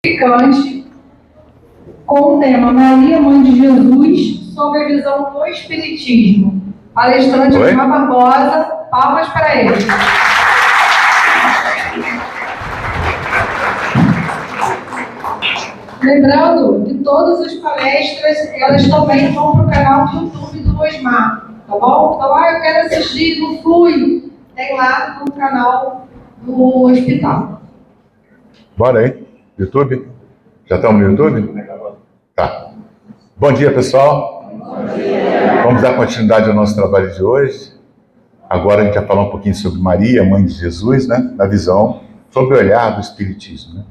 Ficante com o tema Maria, Mãe de Jesus, sob a visão do Espiritismo. Palestrante Osmar Barbosa, palmas para ele. Lembrando que todas as palestras, elas também vão para o canal do YouTube do Osmar, tá bom? Então, eu quero assistir no Flui, tem lá no canal do hospital. Bora aí, YouTube? Já estamos no YouTube? Tá. Bom dia, pessoal. Bom dia. Vamos dar continuidade ao nosso trabalho de hoje. Agora a gente vai falar um pouquinho sobre Maria, Mãe de Jesus, né? Na visão, sobre o olhar do Espiritismo, né?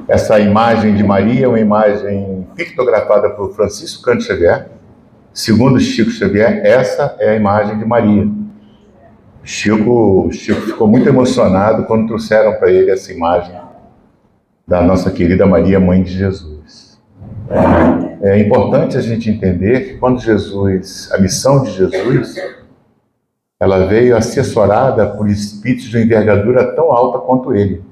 Essa imagem de Maria é uma imagem pictografada por Francisco Cândido Xavier. Segundo Chico Xavier, essa é a imagem de Maria. Chico ficou muito emocionado quando trouxeram para ele essa imagem da nossa querida Maria, Mãe de Jesus. É importante a gente entender que quando a missão de Jesus, ela veio assessorada por espíritos de envergadura tão alta quanto ele.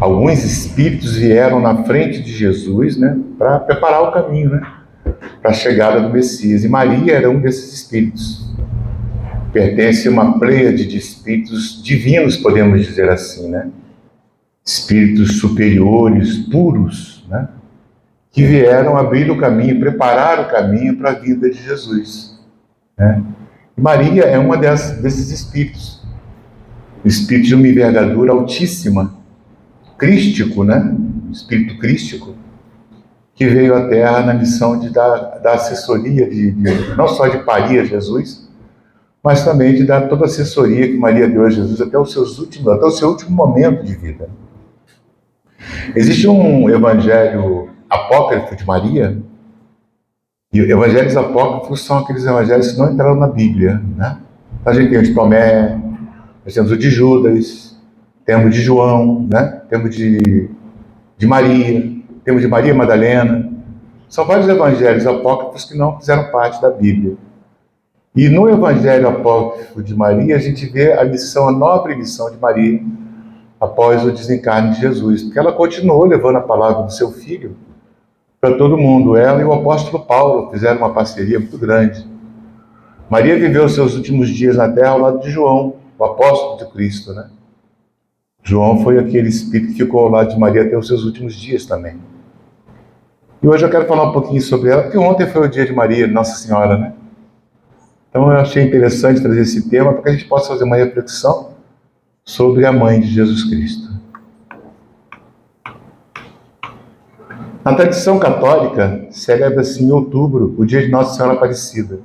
Alguns espíritos vieram na frente de Jesus, né, para preparar o caminho, né, para a chegada do Messias. E Maria era um desses espíritos. Pertence a uma pleiade de espíritos divinos, podemos dizer assim, né? Espíritos superiores, puros, né? Que vieram abrir o caminho, preparar o caminho para a vida de Jesus, né? E Maria é uma desses espíritos. Um espírito de uma envergadura altíssima, crístico, né? Um espírito crístico, que veio à Terra na missão de dar assessoria, não só de parir a Jesus, mas também de dar toda a assessoria que Maria deu a Jesus até o seu último momento de vida. Existe um evangelho apócrifo de Maria, e evangelhos apócrifos são aqueles evangelhos que não entraram na Bíblia, né? A gente tem o de Tomé, nós temos o de Judas, temos de João, né? Temos de Maria, temos de Maria Madalena. São vários evangelhos apócrifos que não fizeram parte da Bíblia. E no Evangelho Apócrifo de Maria, a gente vê a nobre missão de Maria após o desencarne de Jesus, porque ela continuou levando a palavra do seu filho para todo mundo. Ela e o apóstolo Paulo fizeram uma parceria muito grande. Maria viveu seus últimos dias na terra ao lado de João, o apóstolo de Cristo, né? João foi aquele espírito que ficou ao lado de Maria até os seus últimos dias também. E hoje eu quero falar um pouquinho sobre ela, porque ontem foi o dia de Maria, Nossa Senhora, né? Então eu achei interessante trazer esse tema para que a gente possa fazer uma reflexão sobre a Mãe de Jesus Cristo. Na tradição católica, celebra-se em outubro o dia de Nossa Senhora Aparecida,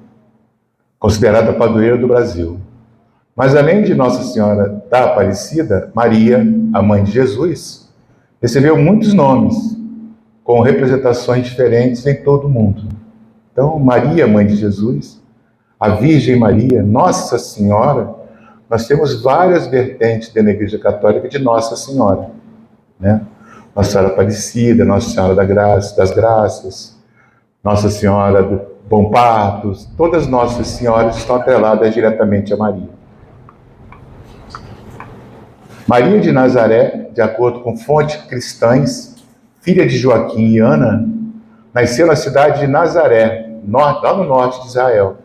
considerada a padroeira do Brasil. Mas além de Nossa Senhora da Aparecida, Maria, a Mãe de Jesus, recebeu muitos nomes, com representações diferentes em todo o mundo. Então, Maria, Mãe de Jesus, a Virgem Maria, Nossa Senhora, nós temos várias vertentes dentro da Igreja Católica de Nossa Senhora, né? Nossa Senhora Aparecida, Nossa Senhora das Graças, Nossa Senhora do Bom Parto, todas Nossas Senhoras estão atreladas diretamente a Maria. Maria de Nazaré, de acordo com fontes cristãs, filha de Joaquim e Ana, nasceu na cidade de Nazaré, lá no norte de Israel.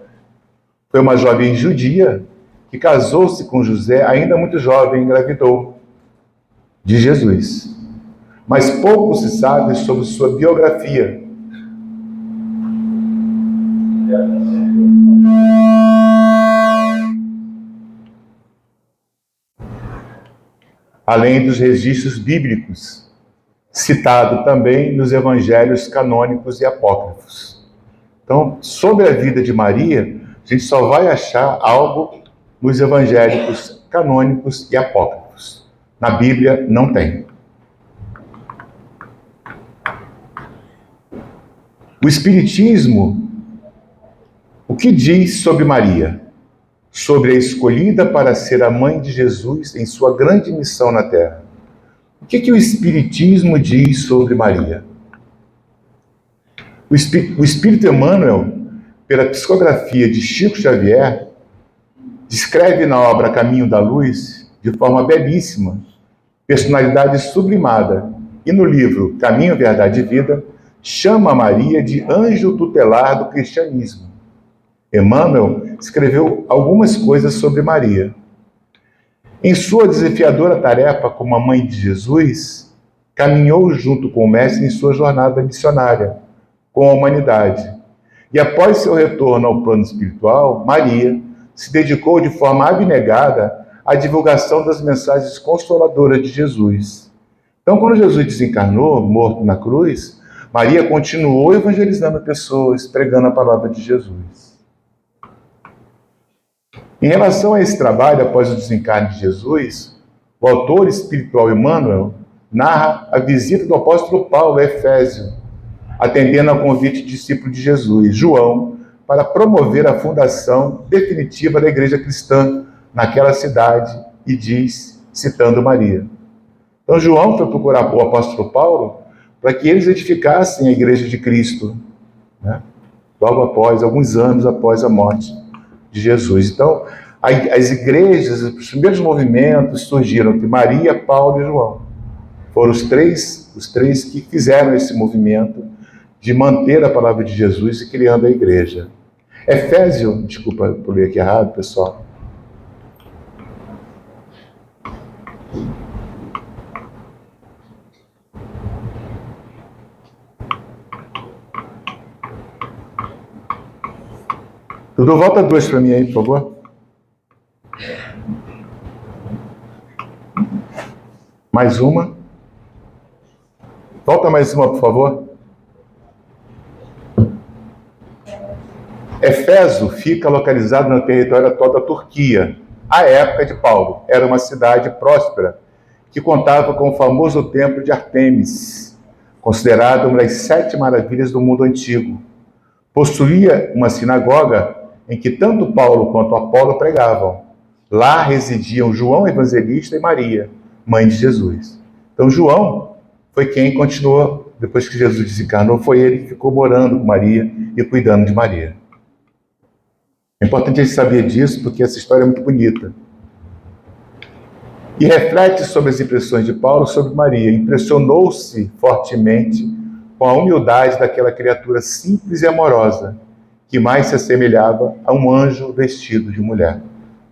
Foi uma jovem judia que casou-se com José, ainda muito jovem, e engravidou de Jesus. Mas pouco se sabe sobre sua biografia. Além dos registros bíblicos, citado também nos evangelhos canônicos e apócrifos. Então, sobre a vida de Maria, a gente só vai achar algo nos evangélicos canônicos e apócrifos. Na Bíblia não tem. O Espiritismo, o que diz sobre Maria? Sobre a escolhida para ser a mãe de Jesus em sua grande missão na Terra. O que o Espiritismo diz sobre Maria? O Espírito Emmanuel, pela psicografia de Chico Xavier, descreve na obra Caminho da Luz, de forma belíssima, personalidade sublimada, e no livro Caminho, Verdade e Vida, chama Maria de anjo tutelar do cristianismo. Emmanuel escreveu algumas coisas sobre Maria. Em sua desafiadora tarefa como a mãe de Jesus, caminhou junto com o Mestre em sua jornada missionária com a humanidade. E após seu retorno ao plano espiritual, Maria se dedicou de forma abnegada à divulgação das mensagens consoladoras de Jesus. Então, quando Jesus desencarnou, morto na cruz, Maria continuou evangelizando pessoas, pregando a palavra de Jesus. Em relação a esse trabalho, após o desencarne de Jesus, o autor espiritual Emmanuel narra a visita do apóstolo Paulo a Efésio, atendendo ao convite do discípulo de Jesus, João, para promover a fundação definitiva da igreja cristã naquela cidade, e diz, citando Maria. Então João foi procurar o apóstolo Paulo para que eles edificassem a igreja de Cristo, né? Logo após, alguns anos após a morte de Jesus. Então, as igrejas, os primeiros movimentos surgiram de Maria, Paulo e João. Foram os três que fizeram esse movimento de manter a palavra de Jesus e criando a igreja. Efésio, desculpa por ler aqui errado, pessoal. Dudu, volta 2 para mim aí, por favor. Mais uma. Volta mais uma, por favor. Éfeso fica localizado no território atual da Turquia. À época de Paulo, era uma cidade próspera que contava com o famoso templo de Ártemis, considerado uma das 7 maravilhas do mundo antigo. Possuía uma sinagoga em que tanto Paulo quanto Apolo pregavam. Lá residiam João Evangelista e Maria, mãe de Jesus. Então João foi quem continuou, depois que Jesus desencarnou, foi ele que ficou morando com Maria e cuidando de Maria. É importante a gente saber disso, porque essa história é muito bonita. E reflete sobre as impressões de Paulo sobre Maria. Impressionou-se fortemente com a humildade daquela criatura simples e amorosa, que mais se assemelhava a um anjo vestido de mulher.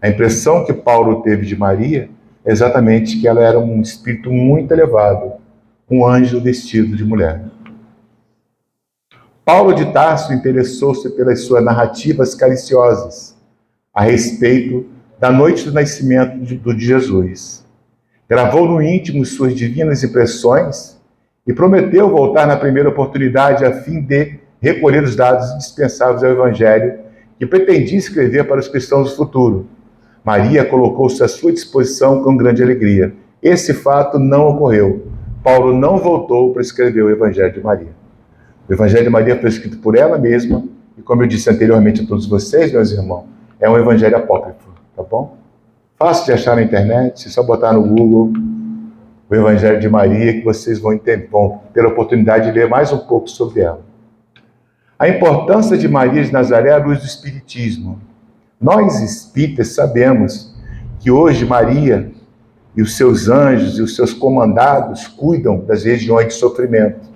A impressão que Paulo teve de Maria é exatamente que ela era um espírito muito elevado, um anjo vestido de mulher. Paulo de Tarso interessou-se pelas suas narrativas cariciosas a respeito da noite do nascimento de Jesus. Gravou no íntimo suas divinas impressões e prometeu voltar na primeira oportunidade a fim de recolher os dados indispensáveis ao Evangelho que pretendia escrever para os cristãos do futuro. Maria colocou-se à sua disposição com grande alegria. Esse fato não ocorreu. Paulo não voltou para escrever o Evangelho de Maria. O Evangelho de Maria foi escrito por ela mesma, e como eu disse anteriormente a todos vocês, meus irmãos, é um Evangelho apócrifo, tá bom? Fácil de achar na internet, é só botar no Google o Evangelho de Maria, que vocês vão ter a oportunidade de ler mais um pouco sobre ela. A importância de Maria de Nazaré à luz do Espiritismo. Nós espíritas sabemos que hoje Maria e os seus anjos e os seus comandados cuidam das regiões de sofrimento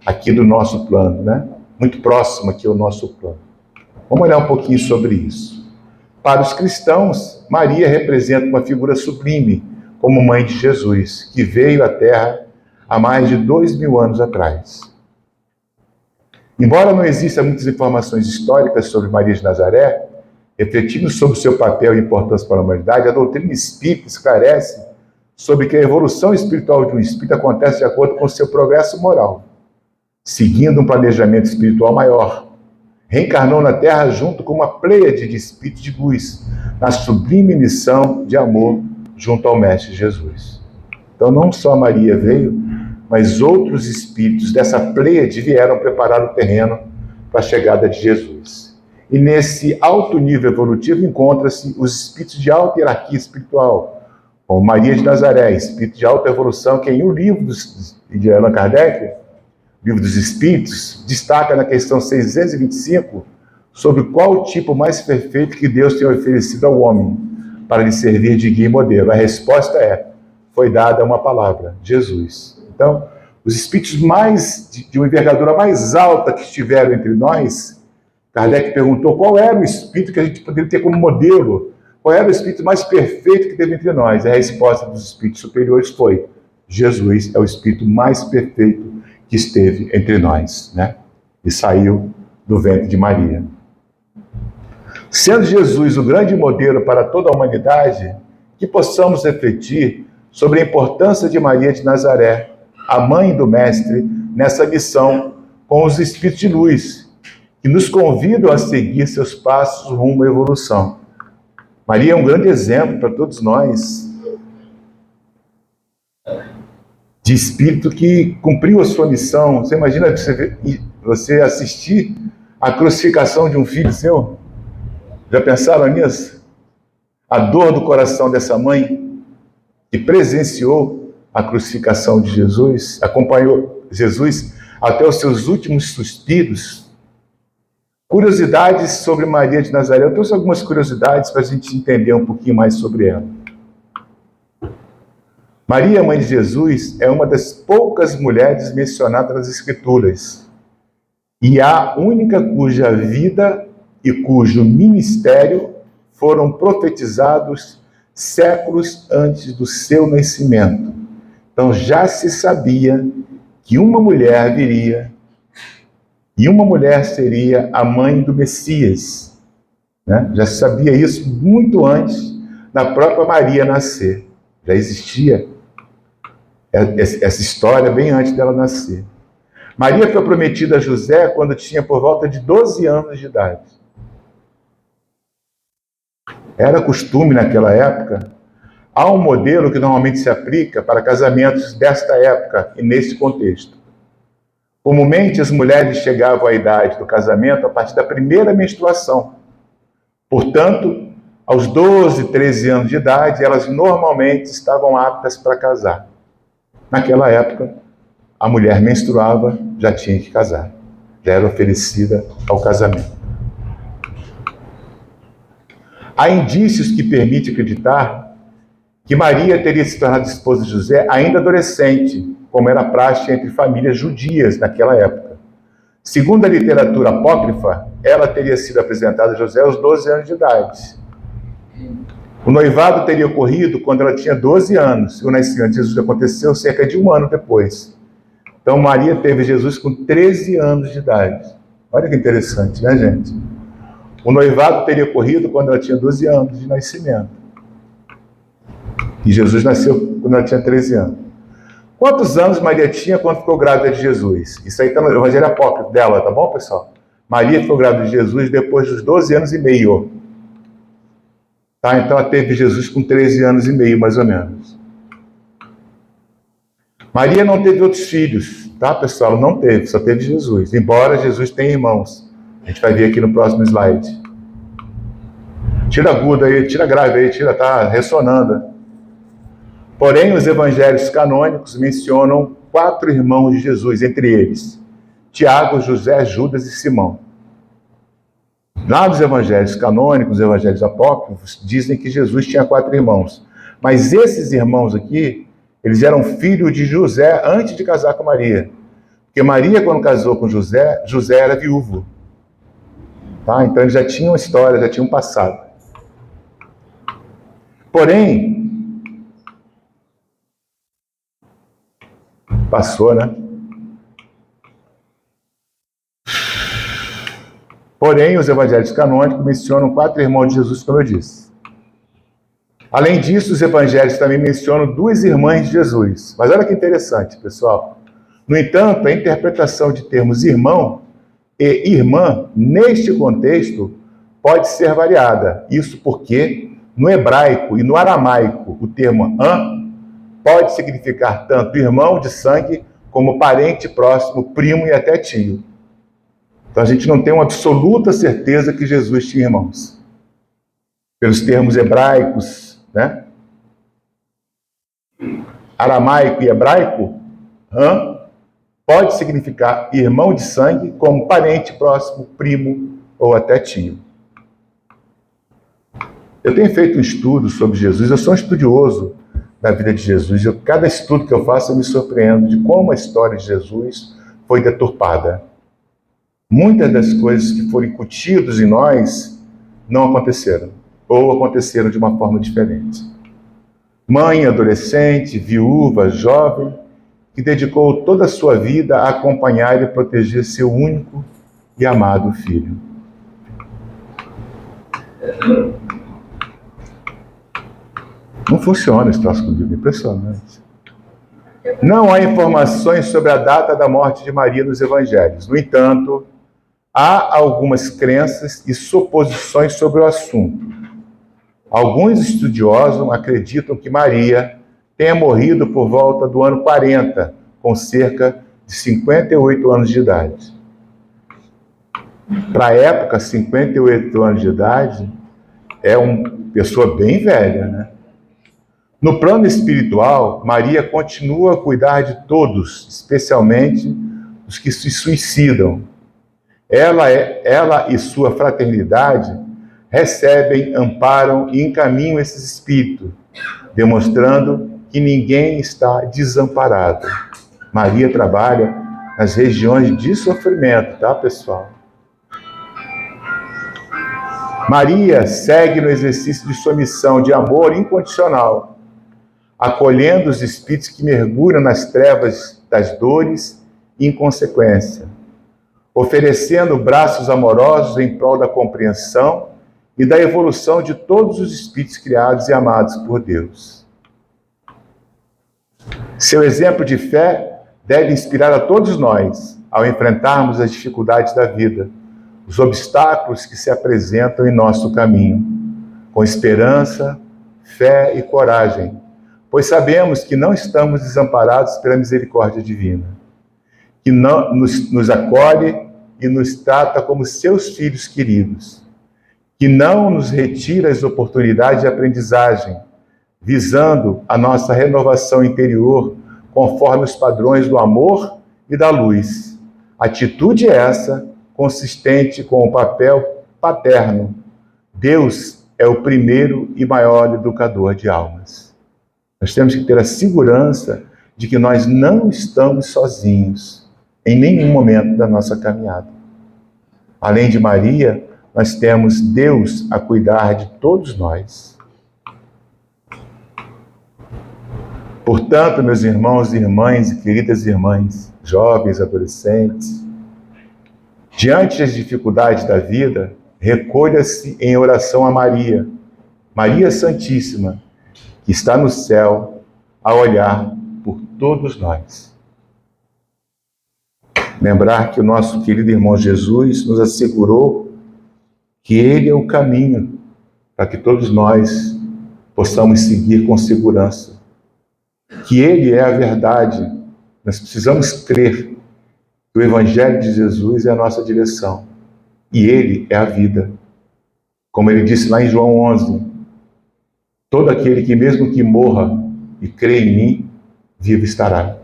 aqui do nosso plano, né? Muito próximo aqui ao nosso plano. Vamos olhar um pouquinho sobre isso. Para os cristãos, Maria representa uma figura sublime, como mãe de Jesus, que veio à Terra há mais de 2000 anos atrás. Embora não existam muitas informações históricas sobre Maria de Nazaré, refletindo sobre o seu papel e importância para a humanidade, a doutrina espírita esclarece sobre que a evolução espiritual de um espírito acontece de acordo com o seu progresso moral, seguindo um planejamento espiritual maior. Reencarnou na Terra junto com uma pleiade de espíritos de luz, na sublime missão de amor junto ao Mestre Jesus. Então não só Maria veio, mas outros espíritos dessa pleiade vieram preparar o terreno para a chegada de Jesus. E nesse alto nível evolutivo encontra-se os espíritos de alta hierarquia espiritual, como Maria de Nazaré, espírito de alta evolução, que em um livro de Allan Kardec, Livro dos Espíritos, destaca na questão 625 sobre qual o tipo mais perfeito que Deus tem oferecido ao homem para lhe servir de guia e modelo. A resposta é: foi dada uma palavra, Jesus. Então, os espíritos de uma envergadura mais alta que estiveram entre nós, Kardec perguntou qual era o espírito que a gente poderia ter como modelo, qual era o espírito mais perfeito que teve entre nós. A resposta dos espíritos superiores foi: Jesus é o espírito mais perfeito que esteve entre nós, né? E saiu do ventre de Maria. Sendo Jesus o grande modelo para toda a humanidade, que possamos refletir sobre a importância de Maria de Nazaré, a mãe do Mestre, nessa missão com os espíritos de luz, que nos convidam a seguir seus passos rumo à evolução. Maria é um grande exemplo para todos nós, de espírito que cumpriu a sua missão. Você imagina você assistir a crucificação de um filho seu? Já pensaram nisso? A dor do coração dessa mãe que presenciou a crucificação de Jesus, acompanhou Jesus até os seus últimos suspiros. Curiosidades sobre Maria de Nazaré. Eu trouxe algumas curiosidades para a gente entender um pouquinho mais sobre ela. Maria, mãe de Jesus, é uma das poucas mulheres mencionadas nas Escrituras e a única cuja vida e cujo ministério foram profetizados séculos antes do seu nascimento. Então já se sabia que uma mulher viria e uma mulher seria a mãe do Messias, né? Já se sabia isso muito antes da própria Maria nascer. Já existia essa história bem antes dela nascer. Maria foi prometida a José quando tinha por volta de 12 anos de idade. Era costume naquela época. Há um modelo que normalmente se aplica para casamentos desta época e neste contexto. Comumente as mulheres chegavam à idade do casamento a partir da primeira menstruação. Portanto, aos 12, 13 anos de idade, elas normalmente estavam aptas para casar. Naquela época, a mulher menstruava, já tinha que casar. Já era oferecida ao casamento. Há indícios que permitem acreditar que Maria teria se tornado esposa de José ainda adolescente, como era praxe entre famílias judias naquela época. Segundo a literatura apócrifa, ela teria sido apresentada a José aos 12 anos de idade. O noivado teria ocorrido quando ela tinha 12 anos. O nascimento de Jesus aconteceu cerca de um ano depois. Então, Maria teve Jesus com 13 anos de idade. Olha que interessante, né, gente? O noivado teria ocorrido quando ela tinha 12 anos de nascimento. E Jesus nasceu quando ela tinha 13 anos. Quantos anos Maria tinha quando ficou grávida de Jesus? Isso aí está no Evangelho Apócrifo dela, tá bom, pessoal? Maria ficou grávida de Jesus depois dos 12 anos e meio. Tá? Então ela teve Jesus com 13 anos e meio, mais ou menos. Maria não teve outros filhos, tá, pessoal? Ela não teve, só teve Jesus. Embora Jesus tenha irmãos. A gente vai ver aqui no próximo slide. Tira agudo aí, tira grave aí, tá ressonando. Porém, os evangelhos canônicos mencionam 4 irmãos de Jesus, entre eles Tiago, José, Judas e Simão. Lá nos evangelhos canônicos, os evangelhos apócrifos, dizem que Jesus tinha 4 irmãos. Mas esses irmãos aqui, eles eram filhos de José antes de casar com Maria. Porque Maria, quando casou com José, José era viúvo. Tá? Então eles já tinham história, já tinham passado. Porém, passou, né? Porém, os evangelhos canônicos mencionam 4 irmãos de Jesus, como eu disse. Além disso, os evangelhos também mencionam 2 irmãs de Jesus. Mas olha que interessante, pessoal. No entanto, a interpretação de termos irmão e irmã, neste contexto, pode ser variada. Isso porque, no hebraico e no aramaico, o termo an pode significar tanto irmão de sangue, como parente próximo, primo e até tio. Então a gente não tem uma absoluta certeza que Jesus tinha irmãos. Pelos termos hebraicos, né? Aramaico e hebraico, pode significar irmão de sangue, como parente próximo, primo ou até tio. Eu tenho feito um estudo sobre Jesus, eu sou um estudioso na vida de Jesus. Cada estudo que eu faço, eu me surpreendo de como a história de Jesus foi deturpada. Muitas das coisas que foram incutidas em nós não aconteceram, ou aconteceram de uma forma diferente. Mãe, adolescente, viúva, jovem, que dedicou toda a sua vida a acompanhar e proteger seu único e amado filho. Não funciona esse troço comigo, impressionante. Não há informações sobre a data da morte de Maria nos evangelhos. No entanto, há algumas crenças e suposições sobre o assunto. Alguns estudiosos acreditam que Maria tenha morrido por volta do ano 40, com cerca de 58 anos de idade. Para a época, 58 anos de idade é uma pessoa bem velha, né? No plano espiritual, Maria continua a cuidar de todos, especialmente os que se suicidam. Ela e sua fraternidade recebem, amparam e encaminham esses espíritos, demonstrando que ninguém está desamparado. Maria trabalha nas regiões de sofrimento, tá, pessoal? Maria segue no exercício de sua missão de amor incondicional, acolhendo os espíritos que mergulham nas trevas das dores e inconsequência, oferecendo braços amorosos em prol da compreensão e da evolução de todos os espíritos criados e amados por Deus. Seu exemplo de fé deve inspirar a todos nós ao enfrentarmos as dificuldades da vida, os obstáculos que se apresentam em nosso caminho, com esperança, fé e coragem, pois sabemos que não estamos desamparados pela misericórdia divina, que nos acolhe e nos trata como seus filhos queridos, que não nos retira as oportunidades de aprendizagem, visando a nossa renovação interior conforme os padrões do amor e da luz. Atitude essa consistente com o papel paterno. Deus é o primeiro e maior educador de almas. Nós temos que ter a segurança de que nós não estamos sozinhos em nenhum momento da nossa caminhada. Além de Maria, nós temos Deus a cuidar de todos nós. Portanto, meus irmãos e irmãs e queridas irmãs, jovens, adolescentes, diante das dificuldades da vida, recolha-se em oração a Maria, Maria Santíssima, que está no céu a olhar por todos nós. Lembrar que o nosso querido irmão Jesus nos assegurou que Ele é o caminho para que todos nós possamos seguir com segurança. Que Ele é a verdade. Nós precisamos crer que o Evangelho de Jesus é a nossa direção. E Ele é a vida. Como Ele disse lá em João 11, todo aquele que mesmo que morra e crê em mim, vivo estará.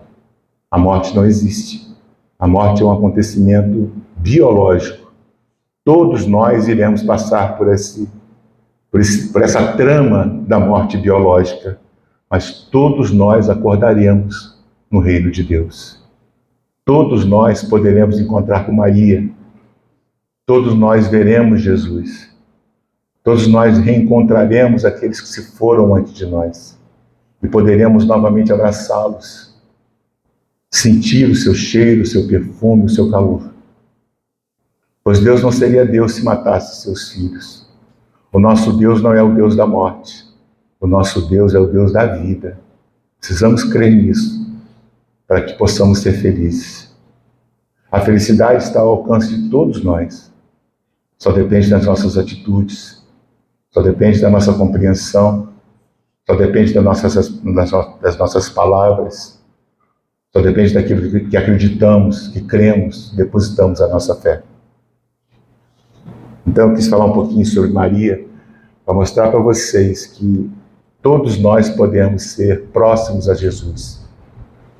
A morte não existe. A morte é um acontecimento biológico. Todos nós iremos passar por essa trama da morte biológica, mas todos nós acordaremos no reino de Deus. Todos nós poderemos encontrar com Maria. Todos nós veremos Jesus. Todos nós reencontraremos aqueles que se foram antes de nós e poderemos novamente abraçá-los, sentir o seu cheiro, o seu perfume, o seu calor. Pois Deus não seria Deus se matasse seus filhos. O nosso Deus não é o Deus da morte. O nosso Deus é o Deus da vida. Precisamos crer nisso para que possamos ser felizes. A felicidade está ao alcance de todos nós. Só depende das nossas atitudes, só depende da nossa compreensão, só depende das nossas palavras, só depende daquilo que acreditamos, que cremos, depositamos a nossa fé. Então eu quis falar um pouquinho sobre Maria, para mostrar para vocês que todos nós podemos ser próximos a Jesus,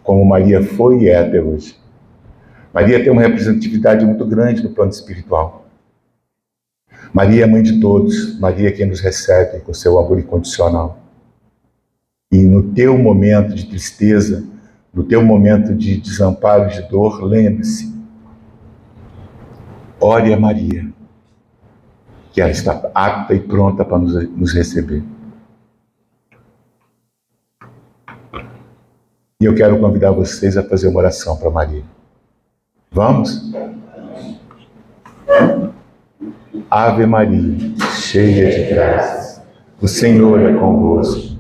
como Maria foi e é até hoje. Maria tem uma representatividade muito grande no plano espiritual. Maria é mãe de todos, Maria é quem nos recebe com seu amor incondicional. E no teu momento de tristeza, no teu momento de desamparo, de dor, lembre-se, ore a Maria, que ela está apta e pronta para nos receber. E eu quero convidar vocês a fazer uma oração para Maria. Vamos? Ave Maria, cheia de graça, o Senhor é convosco.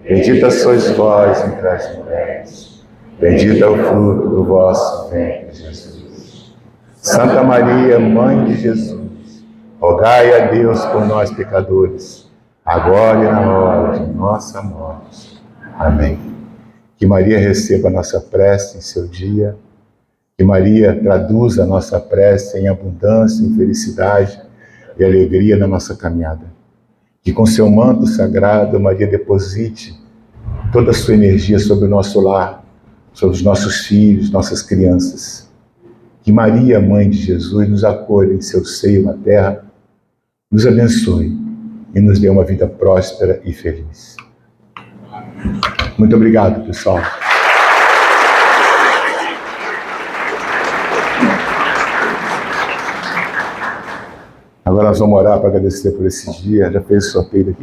Bendita sois vós entre as mulheres, bendito é o fruto do vosso ventre, Jesus. Santa Maria, Mãe de Jesus, rogai a Deus por nós pecadores, agora e na hora de nossa morte. Amém. Que Maria receba a nossa prece em seu dia, que Maria traduza a nossa prece em abundância, em felicidade e alegria na nossa caminhada. Que com seu manto sagrado, Maria deposite toda a sua energia sobre o nosso lar, sobre os nossos filhos, nossas crianças. Que Maria, Mãe de Jesus, nos acolha em seu seio na terra, nos abençoe e nos dê uma vida próspera e feliz. Muito obrigado, pessoal. Agora nós vamos orar para agradecer por esse dia. Já fez o sorteio aqui?